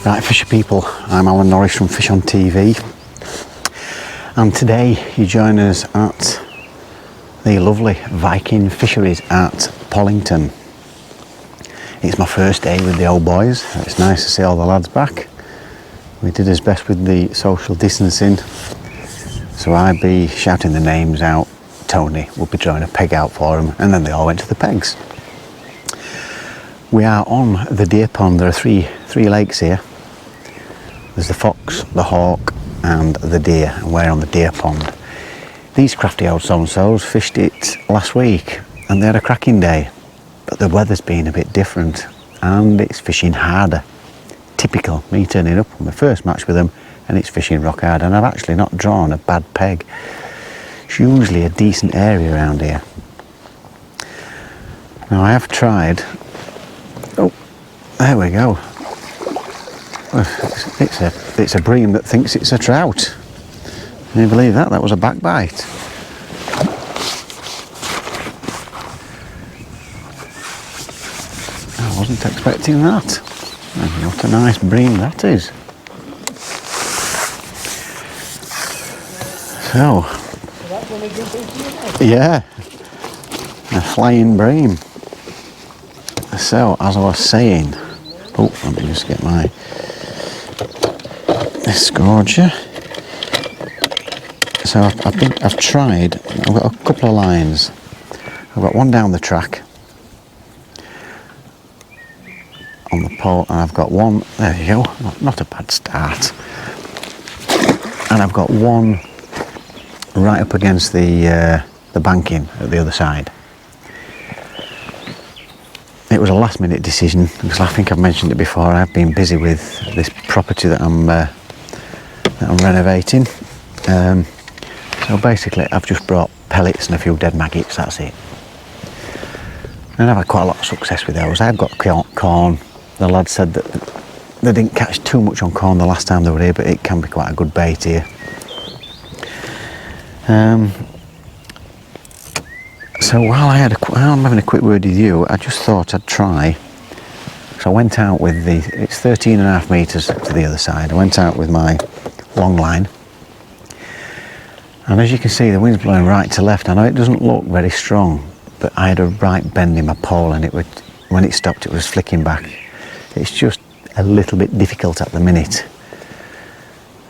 Right, fisher people, I'm Alan Norris from FishOn TV, and today you join us at the lovely Viking Fisheries at Pollington. It's my first day with the old boys. It's nice to see all the lads back. We did as best with the social distancing, so I'd be shouting the names out. Tony would be drawing a peg out for them, and then they all went to the pegs. We are on the deer pond. There are three lakes here. There's the fox, the hawk and the deer, and we're on the deer pond. These crafty old so-and-sos fished it last week and they had a cracking day, but the weather's been a bit different and it's fishing harder. Typical me turning up on my first match with them and it's fishing rock hard, and I've actually not drawn a bad peg. It's usually a decent area around here. Now I have tried, oh there we go. It's a bream that thinks it's a trout. Can you believe that? That was a back bite. I wasn't expecting that. And what a nice bream that is. So, yeah, a flying bream. So, as I was saying, oh, let me just get my scourger. So I've tried. I've got a couple of lines. I've got one down the track on the pole, and I've got one. There you go. Not a bad start. And I've got one right up against the banking at the other side. It was a last-minute decision because I think I've mentioned it before. I've been busy with this property that I'm renovating. So basically, I've just brought pellets and a few dead maggots. That's it. And I've had quite a lot of success with those. I've got corn. The lad said that they didn't catch too much on corn the last time they were here, but it can be quite a good bait here. So while I'm having a quick word with you, I just thought I'd try. So I went out with it's 13.5 metres to the other side. I went out with my long line. And as you can see, the wind's blowing right to left. I know it doesn't look very strong, but I had a right bend in my pole, and when it stopped, it was flicking back. It's just a little bit difficult at the minute.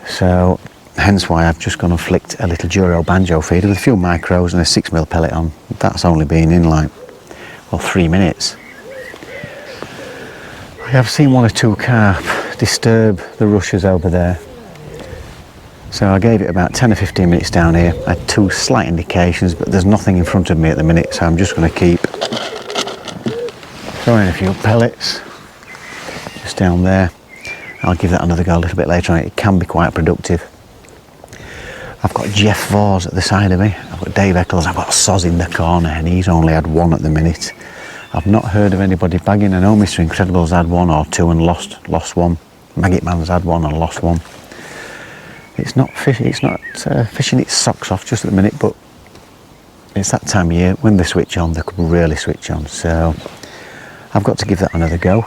So hence why I've just gone and flicked a little Duro banjo feeder with a few micros and a 6mm pellet on. That's only been in like, well, 3 minutes. I have seen one or two carp disturb the rushes over there. So I gave it about 10 or 15 minutes down here. I had 2 slight indications, but there's nothing in front of me at the minute, so I'm just going to keep throwing a few pellets just down there. I'll give that another go a little bit later on. It can be quite productive. I've got Jeff Vors at the side of me. I've got Dave Eccles. I've got Soz in the corner, and he's only had 1 at the minute. I've not heard of anybody bagging. I know Mr. Incredible's had 1 or 2 and lost 1. Maggot Man's had 1 and lost 1. It's not fishing its socks off just at the minute, but it's that time of year. When they switch on, they could really switch on. So I've got to give that another go.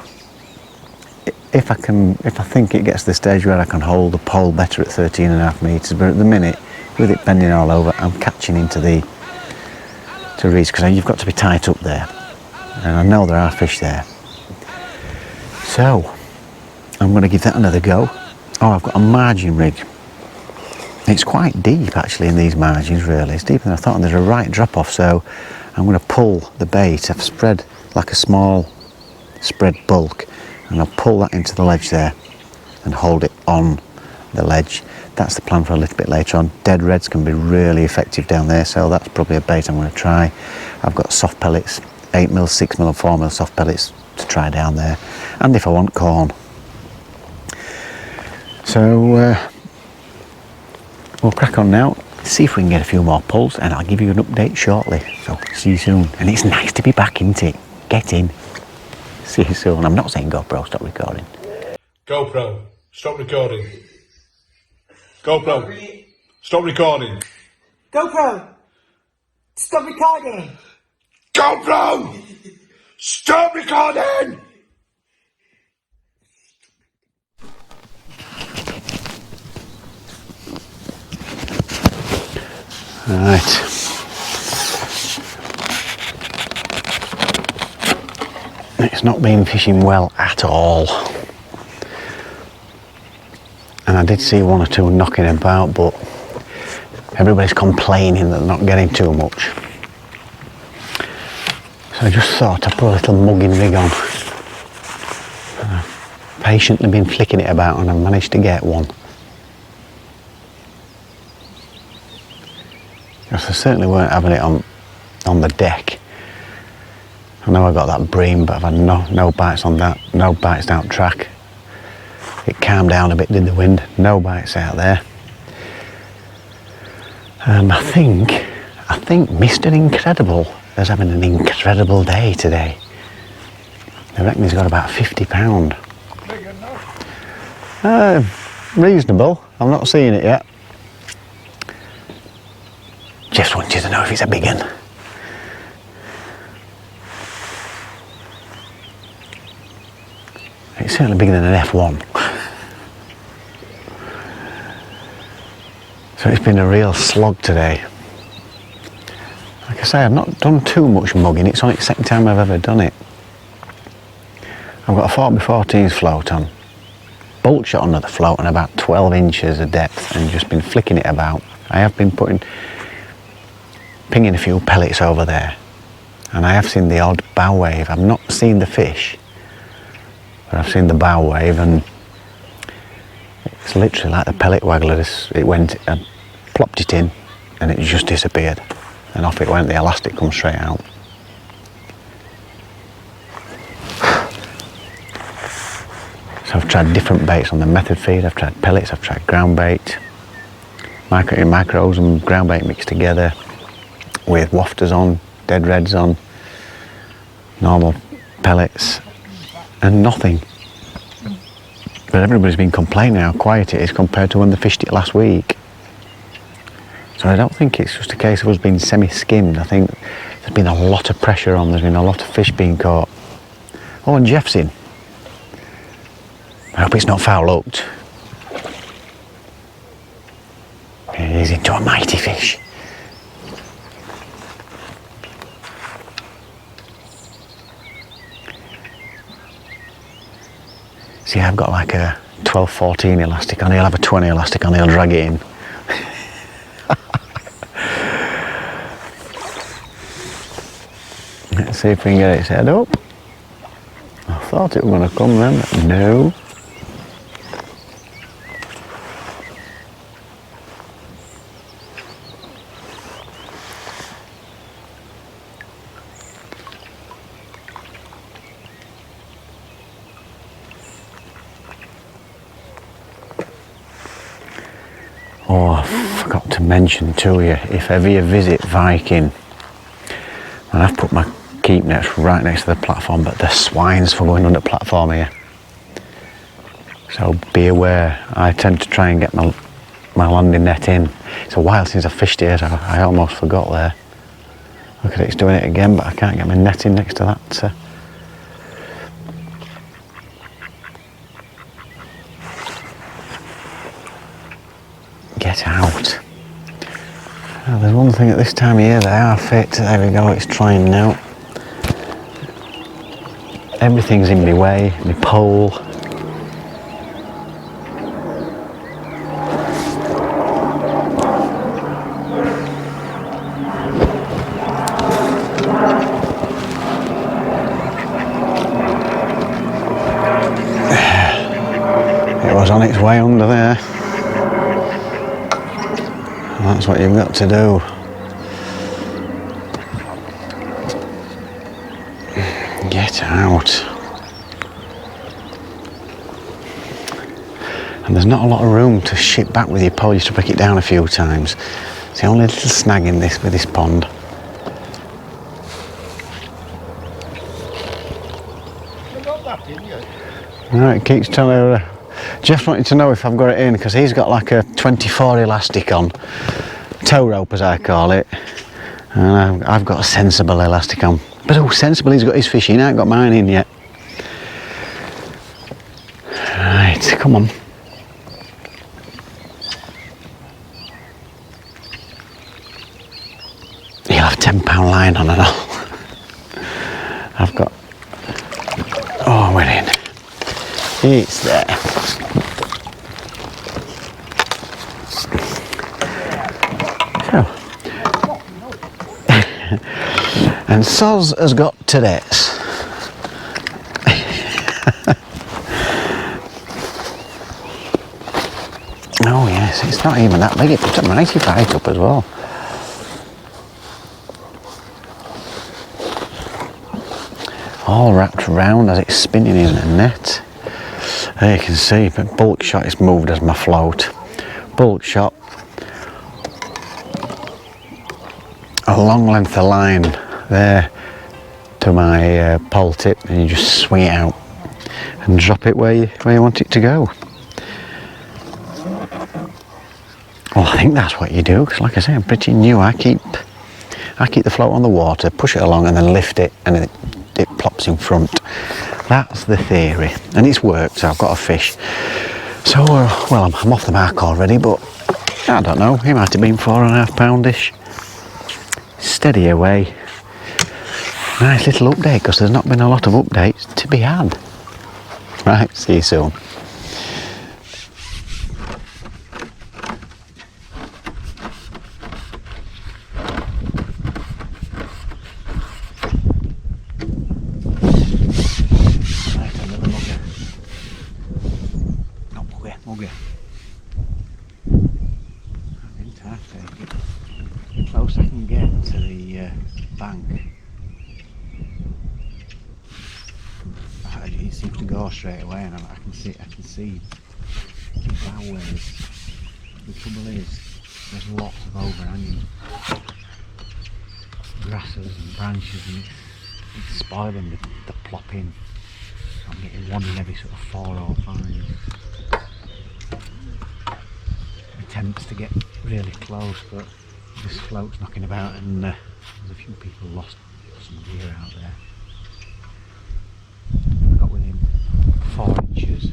If I think it gets to the stage where I can hold the pole better at 13.5 metres, but at the minute, with it bending all over, I'm catching into to reeds, because you've got to be tight up there, and I know there are fish there. So I'm going to give that another go. Oh, I've got a margin rig. It's quite deep actually in these margins, really. It's deeper than I thought, and there's a right drop off, so I'm going to pull the bait. I've spread like a small spread bulk, and I'll pull that into the ledge there and hold it on the ledge. That's the plan for a little bit later on. Dead reds can be really effective down there, so that's probably a bait I'm going to try. I've got soft pellets, 8mm, 6mm and 4mm soft pellets to try down there, and if I want corn. So we'll crack on now, see if we can get a few more pulls, and I'll give you an update shortly. So see you soon. And it's nice to be back, isn't it? Get in. See you soon. I'm not saying GoPro, stop recording. GoPro, stop recording. GoPro, stop recording. GoPro, stop recording. GoPro, stop recording. Right. It's not been fishing well at all. And I did see one or two knocking about, but everybody's complaining that they're not getting too much. So I just thought I'd put a little mugging rig on. And I've patiently been flicking it about and I've managed to get one. Because I certainly weren't having it on the deck. I know I got that bream, but I've had no bites on that, no bites down track. It calmed down a bit, did the wind, no bites out there. I think Mr. Incredible is having an incredible day today. I reckon he's got about £50. Reasonable, I'm not seeing it yet. Just want you to know if it's a big one. It's certainly bigger than an F1. So it's been a real slog today. Like I say, I've not done too much mugging. It's only the second time I've ever done it. I've got a 4x14s float on. Bolt shot under the float and about 12 inches of depth and just been flicking it about. I have been pinging a few pellets over there. And I have seen the odd bow wave. I've not seen the fish, but I've seen the bow wave, and it's literally like the pellet waggler. It went and plopped it in and it just disappeared. And off it went, the elastic comes straight out. So I've tried different baits on the method feed. I've tried pellets, I've tried ground bait, micros and ground bait mixed together with wafters on, dead reds on, normal pellets, and nothing. But everybody's been complaining how quiet it is compared to when they fished it last week. So I don't think it's just a case of us being semi-skimmed. I think there's been a lot of pressure on, there's been a lot of fish being caught. Oh, and Jeff's in. I hope it's not foul hooked. He's into a mighty fish. See, I've got like a 12-14 elastic on, he'll have a 20 elastic on, he'll drag it in. Let's see if we can get its head up. I thought it was going to come then, but no. Oh, I forgot to mention to you, if ever you visit Viking, and I've put my keep nets right next to the platform, but there's swines for going under the platform here. So be aware, I tend to try and get my landing net in. It's a while since I fished here, so I almost forgot there. Look at it, it's doing it again, but I can't get my net in next to that. Get out. Now, there's one thing at this time of year, they are fit. There we go, it's trying now. Everything's in my way, my pole. It was on its way under there. That's what you've got to do. Get out. And there's not a lot of room to ship back with your pole. You have to break it down a few times. It's the only little snag in this with this pond. You got that in you? Right, keeps telling her. Jeff wanted to know if I've got it in because he's got like a 24 elastic on, tow rope as I call it, and I've got a sensible elastic on. But oh, sensible, he's got his fish in, I ain't got mine in yet. Right, come on. my line on and all. I've got... Oh, we're in. It's there. So. And Soz has got today's. Oh yes, it's not even that big. It puts a mighty bite up as well. All wrapped around as it's spinning in the net. There you can see, but bulk shot is moved as my float. Bulk shot. A long length of line there to my pole tip, and you just swing it out and drop it where you want it to go. Well, I think that's what you do, because like I say, I'm pretty new. I keep the float on the water, push it along and then lift it, and it plops in front. That's the theory, and it's worked, so I've got a fish. So, well, I'm off the mark already, but I don't know, he might have been 4.5 poundish. Steady away. Nice little update, because there's not been a lot of updates to be had. Right, see you soon. Mugger. Fantastic. Close I can get to the bank. It seems to go straight away, and I can see bow waves. The trouble is, there's lots of overhanging grasses and branches, and it's spoiling the plopping. I'm getting one in every sort of 4 or 5. Attempts to get really close, but this float's knocking about, and there's a few people lost some gear out there. I got within 4 inches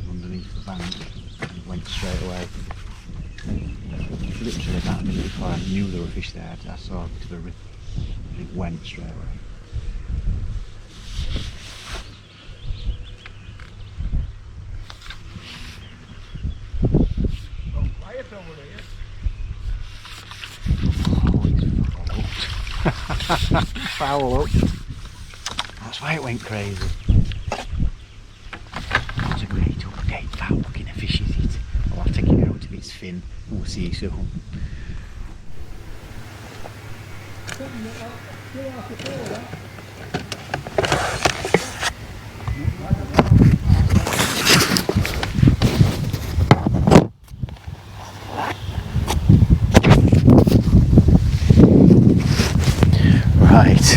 underneath the bank and went straight away. Literally about a minute before I knew there were fish there, I saw it to the rip and it went straight away. Foul up. That's why it went crazy. That's a great update. Foul looking a fish, is it? I'll have to take it out of its fin. We'll see you soon. Right,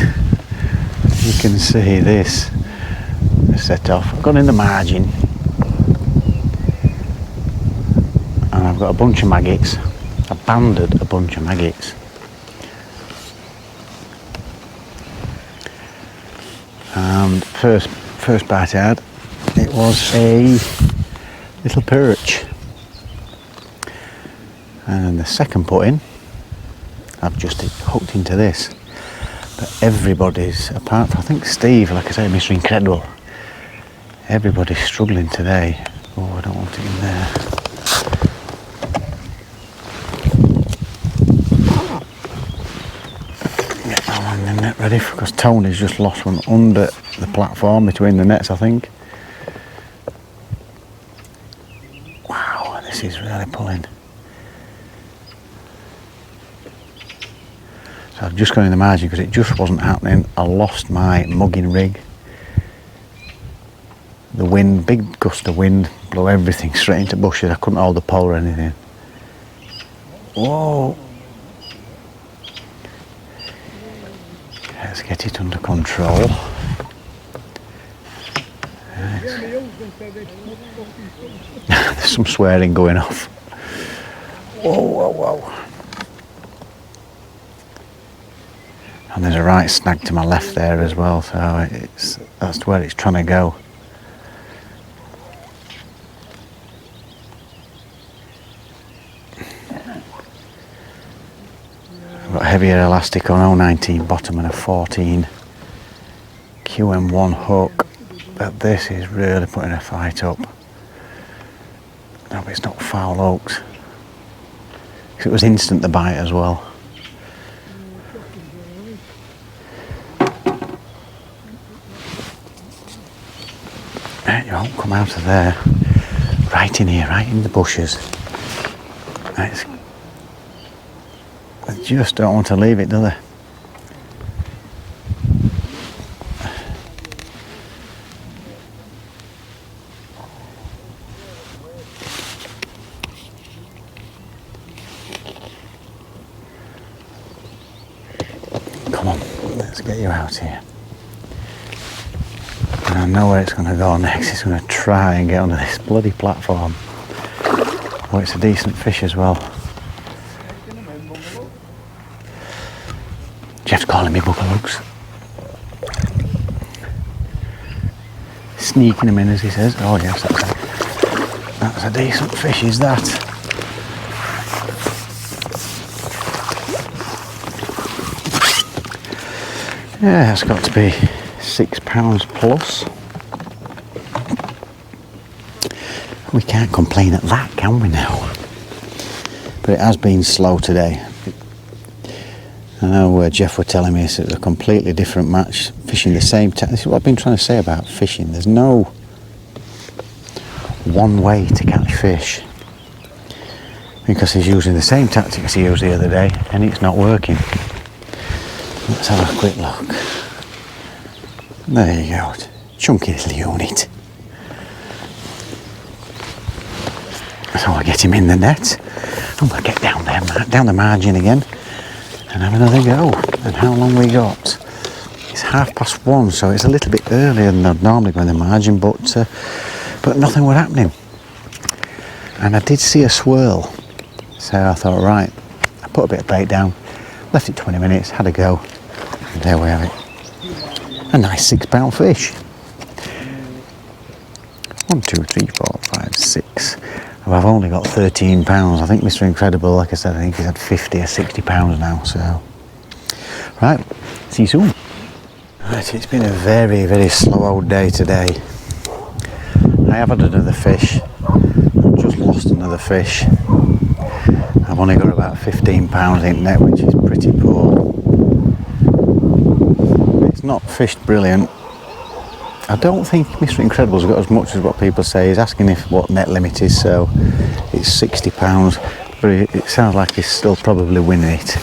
you can see this set off. I've gone in the margin and I've got a bunch of maggots. I've banded a bunch of maggots. And first bite I had, it was a little perch. And then the second put in, I've just hooked into this. But everybody's, apart from I think Steve, like I say, Mr. Incredible, everybody's struggling today. Oh, I don't want it in there. Get that one in the net ready, because Tony's just lost one under the platform between the nets, I think. Wow, this is really pulling. So I've just gone in the margin because it just wasn't happening. I lost my mugging rig. The wind, big gust of wind, blew everything straight into bushes. I couldn't hold the pole or anything. Whoa! Let's get it under control. There's some swearing going off. Whoa, whoa, whoa. And there's a right snag to my left there as well, so that's where it's trying to go. I've got heavier elastic on 019 bottom and a 14 QM1 hook, but this is really putting a fight up. I hope it's not foul oaks. Because it was instant the bite as well. It won't come out of there. Right in here, right in the bushes. It's, I just don't want to leave it, do they? Come on, let's get you out here. And I know where it's going to go next. It's going to try and get onto this bloody platform. Oh, it's a decent fish as well. Jeff's calling me bugalogs. Sneaking him in as he says. Oh yes, that's a decent fish, is that? Yeah, it's got to be £6 plus. We can't complain at that, can we now? But it has been slow today. I know Jeff were telling me it's a completely different match, fishing the same time. This is what I've been trying to say about fishing. There's no one way to catch fish, because he's using the same tactics he used the other day and it's not working. Let's have a quick look. There you go, chunky little unit. So I get him in the net and we'll get down there, down the margin again and have another go. And how long we got? It's 1:30, so it's a little bit earlier than I'd normally go in the margin, but nothing was happening. And I did see a swirl, so I thought, right, I put a bit of bait down, left it 20 minutes, had a go, and there we have it. A nice £6 fish. 1, 2, 3, 4, 5, 6. Well, I've only got £13. I think Mr. Incredible, like I said, I think he's had 50 or 60 pounds now, so. Right, see you soon. Right, it's been a very, very slow old day today. I have had another fish. I've just lost another fish. I've only got about £15 in net, which is pretty poor. It's not fished brilliant. I don't think Mr. Incredible's got as much as what people say. He's asking if what net limit is, so it's £60, but it sounds like he's still probably winning it.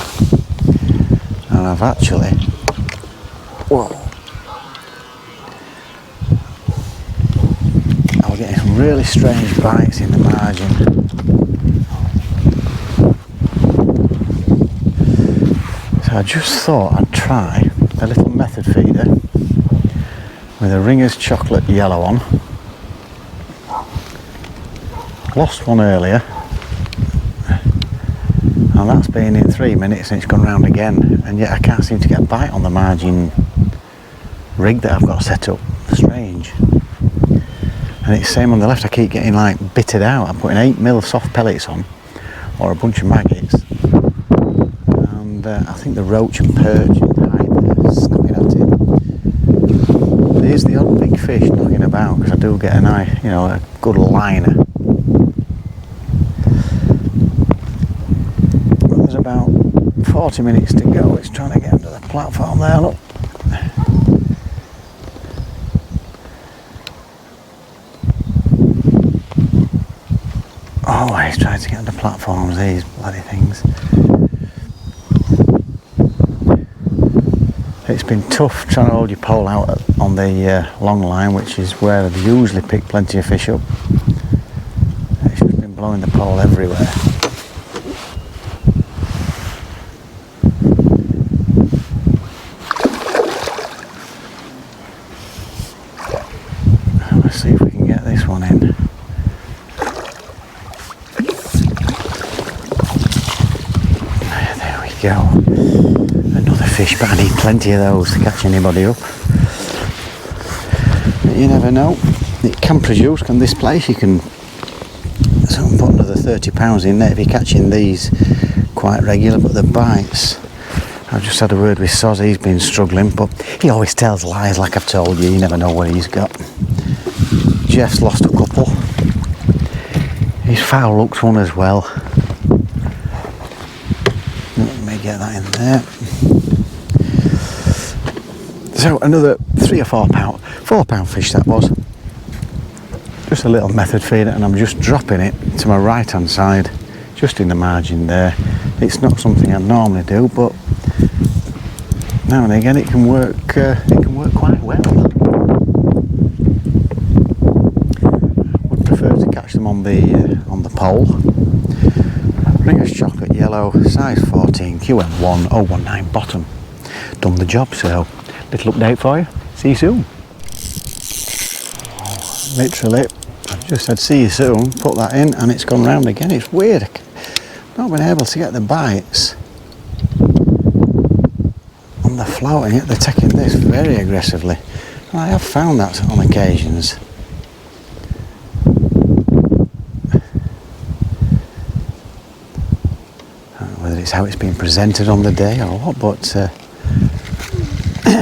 And I've actually, whoa, I was getting some really strange bites in the margin. So I just thought I'd try a little method feeder with a Ringer's chocolate yellow on. Lost one earlier, and that's been in 3 minutes and it's gone round again, and yet I can't seem to get a bite on the margin rig that I've got set up. Strange. And it's the same on the left, I keep getting like bitted out. I'm putting 8mm soft pellets on, or a bunch of maggots, and I think the roach and perch and hide are snapping at it. There's the odd big fish knocking about, because I do get a nice, a good liner. But there's about 40 minutes to go. It's trying to get under the platform there, look. Always trying to get under platforms, these bloody things. It's been tough trying to hold your pole out on the long line, which is where I've usually picked plenty of fish up. It's just been blowing the pole everywhere. Let's see if we can get this one in. There we go. Another fish, but I need plenty of those to catch anybody up. But you never know. It can produce, can this place? You can put another £30 in there if you're catching these quite regular, but the bites I've just had a word with Soz, he's been struggling, but he always tells lies like I've told you never know what he's got. Jeff's lost a couple. He's foul hooked one as well. Let me get that in there. So another 3 or 4 pound, 4 pound fish that was. Just a little method feeder, and I'm just dropping it to my right hand side, just in the margin there. It's not something I normally do, but now and again it can work quite well. Would prefer to catch them on the pole. Ringer's chocolate yellow, size 14, QM1 019 bottom. Done the job, so little update for you. See you soon. Literally, I've just said see you soon, put that in and it's gone round again. It's weird. I've not been able to get the bites on the float, and yet they're taking this very aggressively. And I have found that on occasions. I don't know whether it's how it's been presented on the day or what, but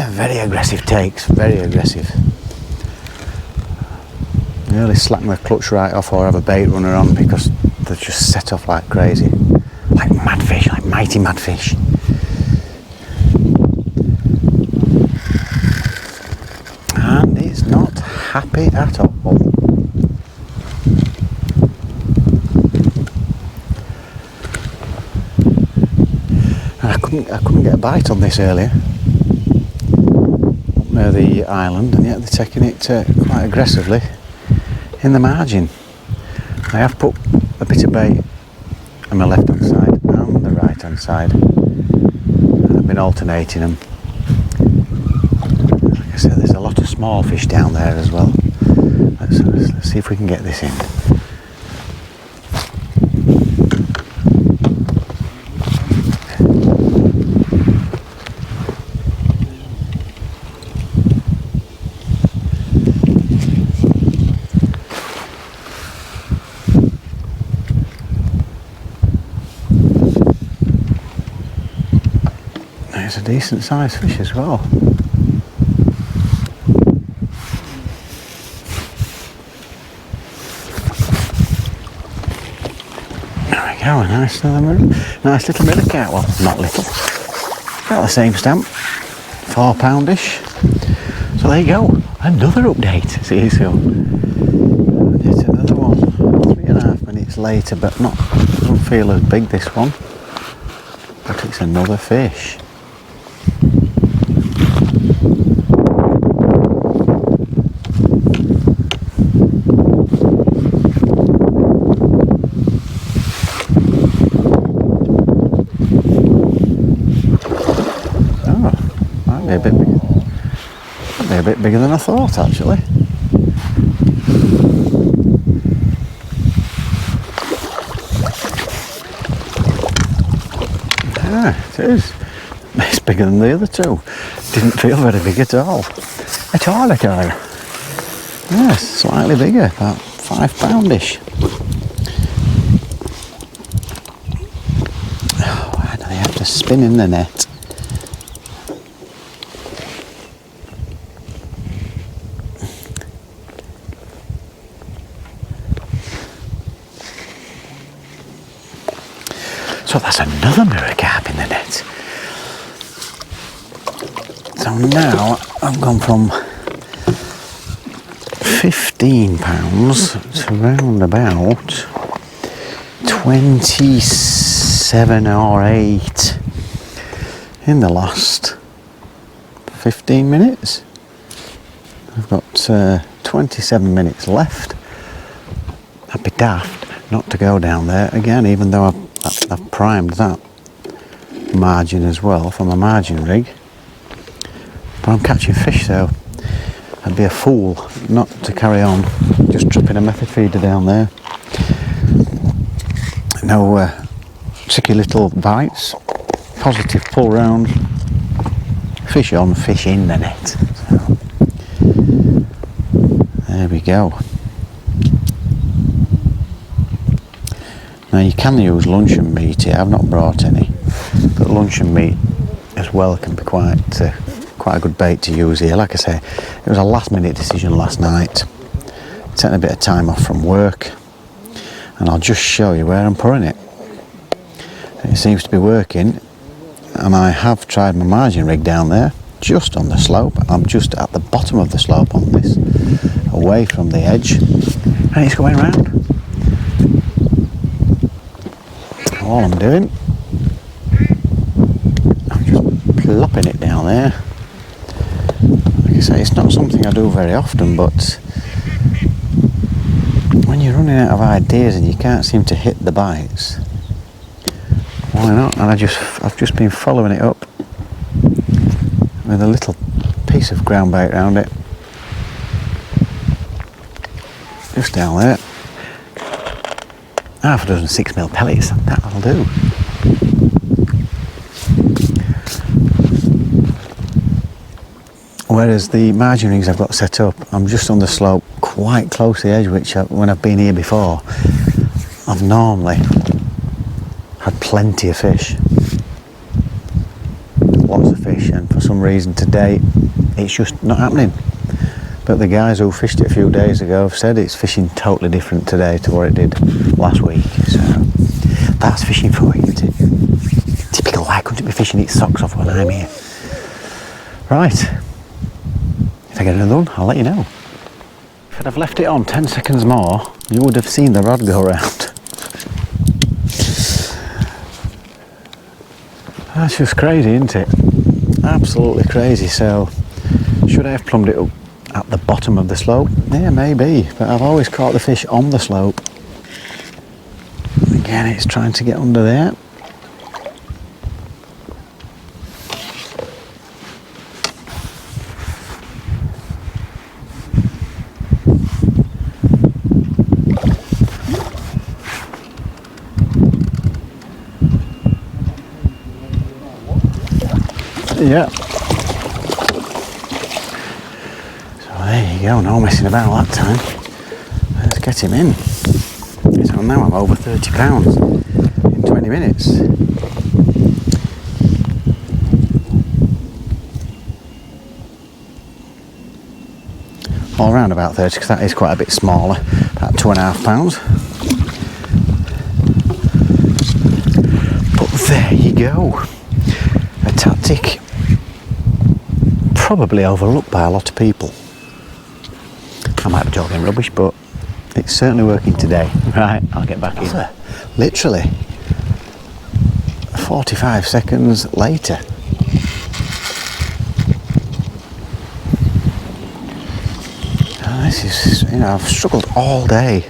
very aggressive takes, very aggressive. Nearly slack my clutch right off or have a bait runner on because they just set off like crazy. Like mad fish, like mighty mad fish. And it's not happy at all. And I couldn't get a bite on this earlier. Up near the island, and yet they're taking it quite aggressively in the margin. I have put a bit of bait on my left hand side and the right hand side. I've been alternating them. Like I said, there's a lot of small fish down there as well. Let's see if we can get this in. It's a decent sized fish as well. There we go, a nice little millicat. Well, not little. About the same stamp. 4 poundish. So there you go. Another update. See you soon. Yet another one. 3.5 minutes later, but doesn't feel as big this one. But it's another fish. A bit bigger than I thought, actually. Yeah, it is. It's bigger than the other two. Didn't feel very big at all. At all. Yes, slightly bigger, about 5 poundish. Oh, why do they have to spin in the net? So that's another mirror carp in the net. So now I've gone from 15 pounds to round about 27 or 8 in the last 15 minutes. I've got 27 minutes left. I'd be daft not to go down there again, even though I've primed that margin as well from a margin rig. But I'm catching fish, so I'd be a fool not to carry on just dropping a method feeder down there. No tricky little bites, positive pull round, fish on, fish in the net. So, there we go. Now you can use luncheon meat here. I've not brought any, but luncheon meat as well can be quite a good bait to use here. Like I say, it was a last minute decision last night, taking a bit of time off from work, and I'll just show you where I'm putting it. It seems to be working, and I have tried my margin rig down there just on the slope. I'm just at the bottom of the slope on this, away from the edge, and it's going round. All I'm doing, I'm just plopping it down there. Like I say, it's not something I do very often, but when you're running out of ideas and you can't seem to hit the bites, why not? And I've just been following it up with a little piece of ground bait around it, just down there. Half a dozen 6mm pellets, that'll do. Whereas the margin rigs I've got set up, I'm just on the slope quite close to the edge, which when I've been here before, I've normally had plenty of fish. Lots of fish, and for some reason today it's just not happening. But the guys who fished it a few days ago have said it's fishing totally different today to what it did last week. So that's fishing for you, isn't it? Typical, why couldn't it be fishing its socks off when I'm here? Right, if I get another one, I'll let you know. If I'd have left it on 10 seconds more, you would have seen the rod go round. That's just crazy, isn't it? Absolutely crazy. So, should I have plumbed it up at the bottom of the slope? Yeah, maybe, but I've always caught the fish on the slope. Again, it's trying to get under there. Yeah. So there you go, no messing about that time. Let's get him in. So now I'm over 30 pounds in 20 minutes. All around about 30, because that is quite a bit smaller, about 2.5 pounds. But there you go. A tactic probably overlooked by a lot of people. I might be talking rubbish, but it's certainly working today. Right, I'll get back in. Literally 45 seconds later. This is, I've struggled all day.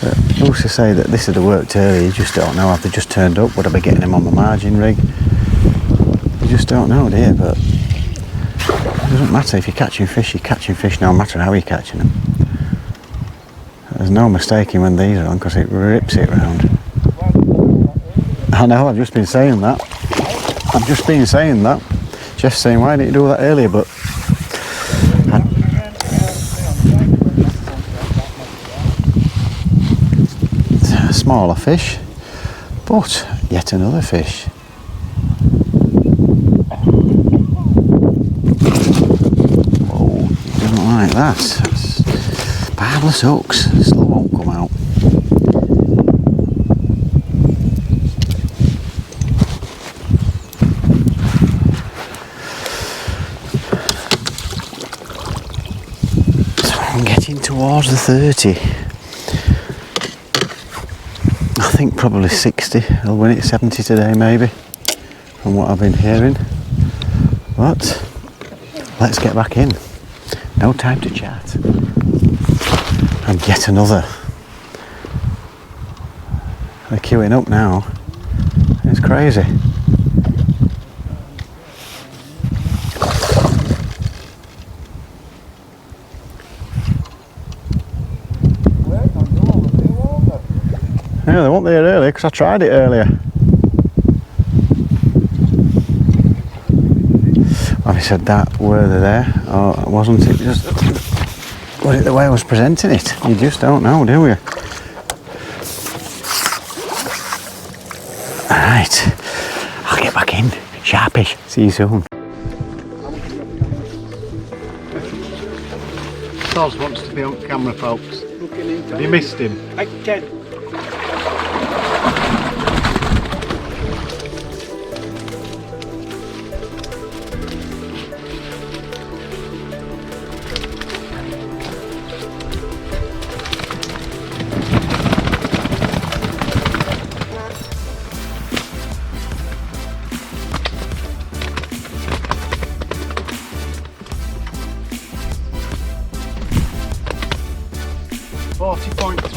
But who's to say that this would have worked earlier? You just don't know. Have they just turned up? Would I be getting them on my margin rig? You just don't know, do you? But it doesn't matter. If you're catching fish no matter how you're catching them. There's no mistaking when these are on, because it rips it round. I know, I've just been saying that. Jeff's saying, why didn't you do that earlier? But it's a smaller fish, but yet another fish. Whoa, he doesn't like that. That's barbless hooks, still won't come out. So I'm getting towards the 30. I think probably 60. I'll win it 70 today maybe, from what I've been hearing. But let's get back in. No time to chat. And get another. They're queuing up now. It's crazy. Yeah, they weren't there earlier because I tried it earlier. Well, he said that, were they there? Or wasn't it just... Was it the way I was presenting it? You just don't know, do you? Alright, I'll get back in. Sharpish. See you soon. Soz wants to be on camera, folks. Have you missed him? I can.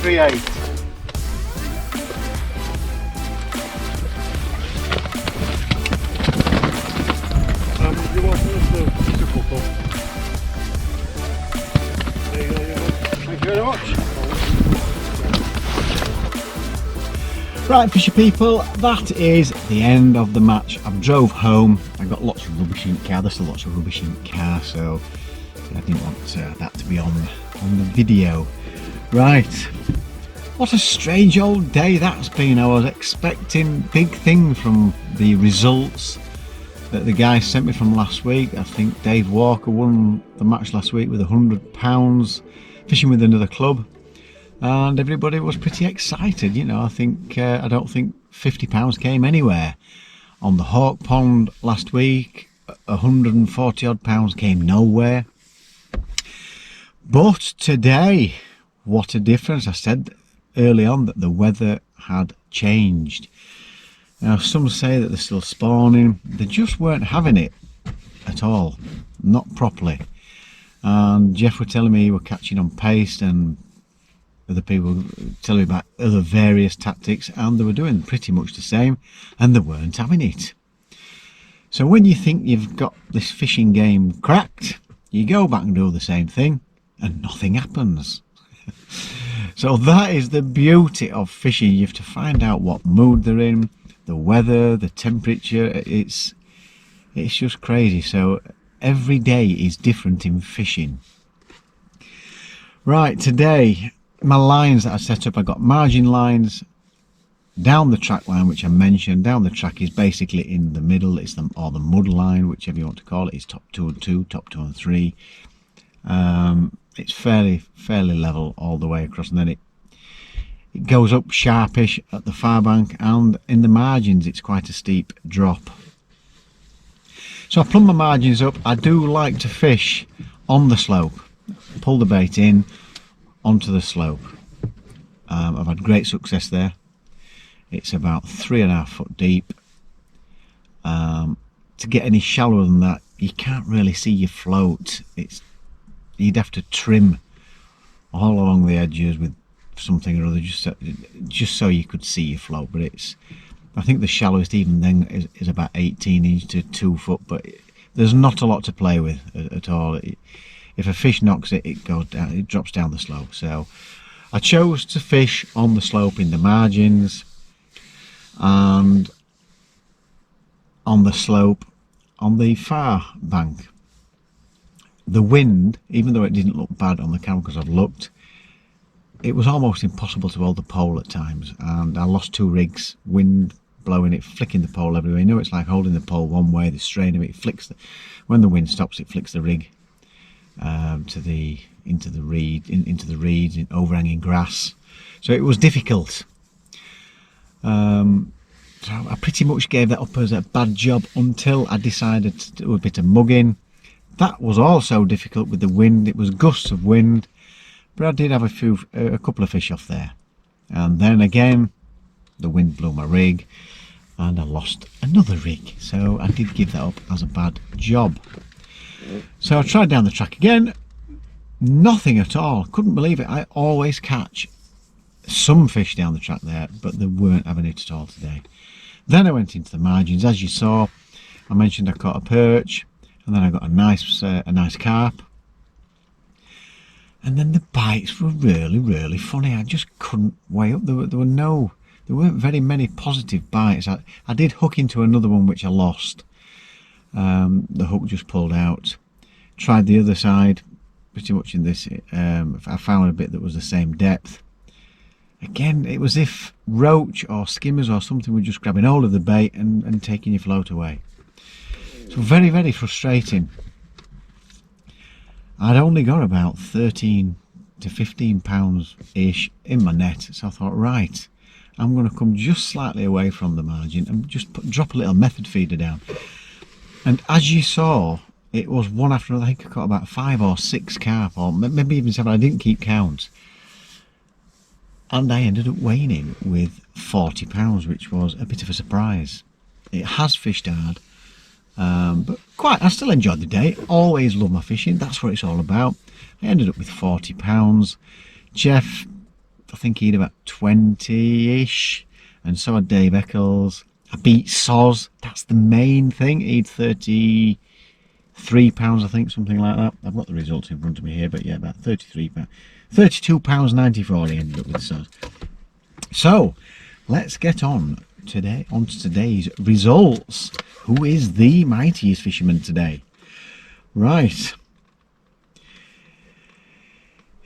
.38. You want to Thank you very much. Right, fishy people, that is the end of the match. I've drove home. I got lots of rubbish in the car. There's still lots of rubbish in the car, so I didn't want that to be on the video. Right, what a strange old day that's been. I was expecting big things from the results that the guy sent me from last week. I think Dave Walker won the match last week with £100 fishing with another club, and everybody was pretty excited. You know, I don't think £50 came anywhere. On the Hawk Pond last week, 140 odd pounds came nowhere. But today, what a difference. I said early on that the weather had changed. Now, some say that they're still spawning. They just weren't having it at all, not properly. And Jeff were telling me he were catching on paste, and other people were telling me about other various tactics, and they were doing pretty much the same, and they weren't having it. So when you think you've got this fishing game cracked, you go back and do the same thing, and nothing happens. So that is the beauty of fishing. You have to find out what mood they're in, the weather, the temperature. It's just crazy. So every day is different in fishing. Right, today my lines that I set up, I got margin lines down the track line, which I mentioned. Down the track is basically in the middle. It's the mud line, whichever you want to call it. It's top 2 and 2, top 2 and 3. It's fairly level all the way across, and then it goes up sharpish at the far bank, and in the margins it's quite a steep drop. So I plumb my margins up. I do like to fish on the slope, pull the bait in onto the slope. I've had great success there. It's about 3.5 foot deep. To get any shallower than that, you can't really see your float. You'd have to trim all along the edges with something or other, just so you could see your float. But I think the shallowest even then is about 18 inch to 2 foot, but there's not a lot to play with at all. If a fish knocks it, it goes down, it drops down the slope. So I chose to fish on the slope in the margins, and on the slope on the far bank. The wind, even though it didn't look bad on the camera because I've looked, it was almost impossible to hold the pole at times, and I lost 2 rigs, wind blowing it, flicking the pole everywhere. You know, it's like holding the pole one way, the strain of it flicks when the wind stops, it flicks the rig into the reeds, in overhanging grass. So it was difficult. So I pretty much gave that up as a bad job until I decided to do a bit of mugging. That was also difficult with the wind. It was gusts of wind, but I did have a couple of fish off there. And then again, the wind blew my rig, and I lost another rig. So I did give that up as a bad job. So I tried down the track again. Nothing at all. Couldn't believe it. I always catch some fish down the track there, but they weren't having it at all today. Then I went into the margins. As you saw, I mentioned I caught a perch, and then I got a nice carp. And then the bites were really funny. I just couldn't weigh up. There weren't very many positive bites. I did hook into another one which I lost. The hook just pulled out. Tried the other side, pretty much in this. I found a bit that was the same depth. Again, it was if roach or skimmers or something were just grabbing hold of the bait and taking your float away. So very, very frustrating. I'd only got about 13 to 15 pounds ish in my net, so I thought, right, I'm going to come just slightly away from the margin and just drop a little method feeder down. And as you saw, it was one after another. I think I caught about 5 or 6 carp, or maybe even 7. I didn't keep count. And I ended up weighing in with 40 pounds, which was a bit of a surprise. It has fished hard, but I still enjoyed the day. Always love my fishing. That's what it's all about. I ended up with 40 pounds. Jeff, I think he had about 20-ish, and so had Dave Eccles. I beat Soz. That's the main thing. He'd 33 pounds, I think, something like that. I've got the results in front of me here, but yeah, about 33 pounds. 32 pounds 94 he ended up with Soz. So let's get on to today's results. Who is the mightiest fisherman today? Right.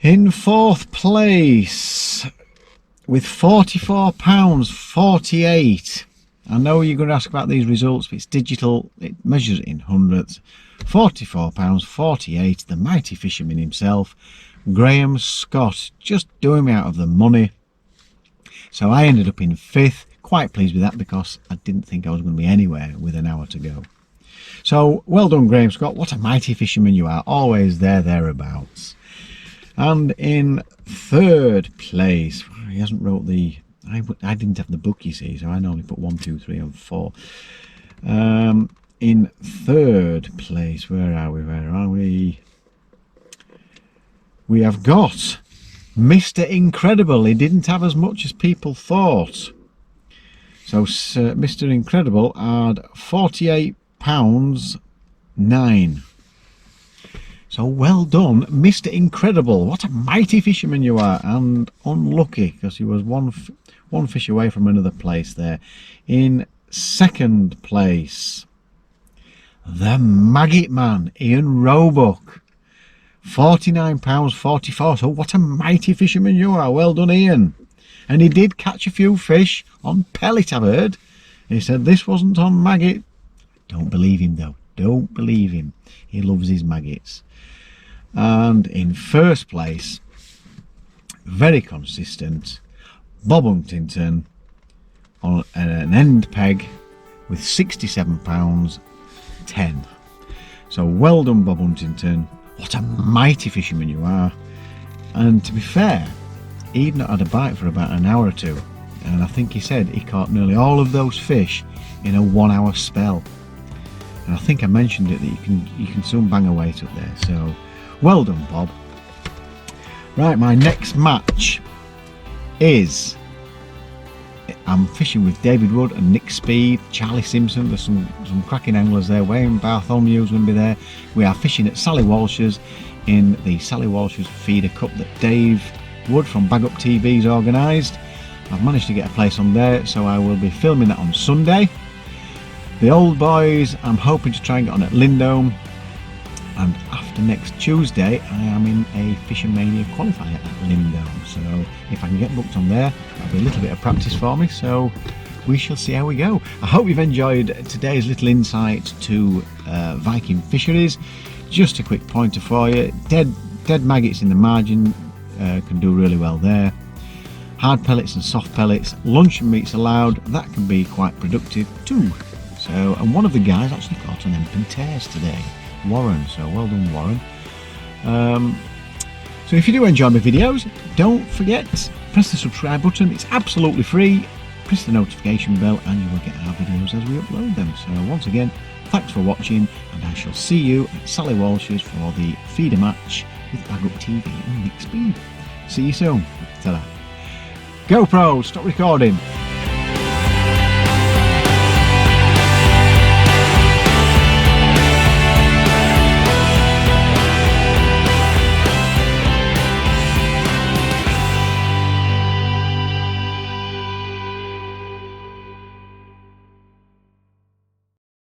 In 4th place with 44 pounds 48. I know you're going to ask about these results, but it's digital. It measures it in hundredths. 44 pounds 48. The mighty fisherman himself, Graham Scott, just doing me out of the money. So I ended up in 5th. Quite pleased with that, because I didn't think I was going to be anywhere with an hour to go. So well done, Graham Scott. What a mighty fisherman you are. Always thereabouts. And in 3rd place, he hasn't wrote the... I didn't have the book, you see, so I normally put 1, 2, 3 and 4. In 3rd place, where are we? We have got Mr. Incredible. He didn't have as much as people thought. So Mr. Incredible had 48 pounds 9. So well done, Mr. Incredible. What a mighty fisherman you are, and unlucky, because he was one fish away from another place there. In 2nd place, the Maggot Man, Ian Roebuck, 49 pounds 44. So what a mighty fisherman you are. Well done, Ian. And he did catch a few fish on pellet, I've heard. He said this wasn't on maggot. Don't believe him, though. Don't believe him. He loves his maggots. And in 1st place, very consistent, Bob Huntington on an end peg with 67 pounds 10. So well done, Bob Huntington. What a mighty fisherman you are. And to be fair, he'd not had a bite for about an hour or two, and I think he said he caught nearly all of those fish in a 1 hour spell. And I think I mentioned it that you can soon bang a weight up there. So well done, Bob. Right, my next match is, I'm fishing with David Wood and Nick Speed, Charlie Simpson. There's some cracking anglers there. Wayne Bartholomew's going to be there. We are fishing at Sally Walsh's in the Sally Walsh's Feeder Cup that Dave Wood from Bag Up TV's organised. I've managed to get a place on there, so I will be filming that on Sunday. The old boys, I'm hoping to try and get on at Lindome, and after next Tuesday I am in a Fishing Mania qualifier at Lindome, so if I can get booked on there, that'll be a little bit of practice for me, so we shall see how we go. I hope you've enjoyed today's little insight to Viking Fisheries. Just a quick pointer for you: dead maggots in the margin can do really well there. Hard pellets and soft pellets, luncheon meats allowed, that can be quite productive too. So, and one of the guys actually caught an empen tears today, Warren, so well done, Warren. So if you do enjoy my videos, don't forget, press the subscribe button, it's absolutely free. Press the notification bell and you will get our videos as we upload them. So once again, thanks for watching, and I shall see you at Sally Walsh's for the feeder match with Bag Up TV and Nick Speed. See you soon. Ta-da. GoPro, stop recording.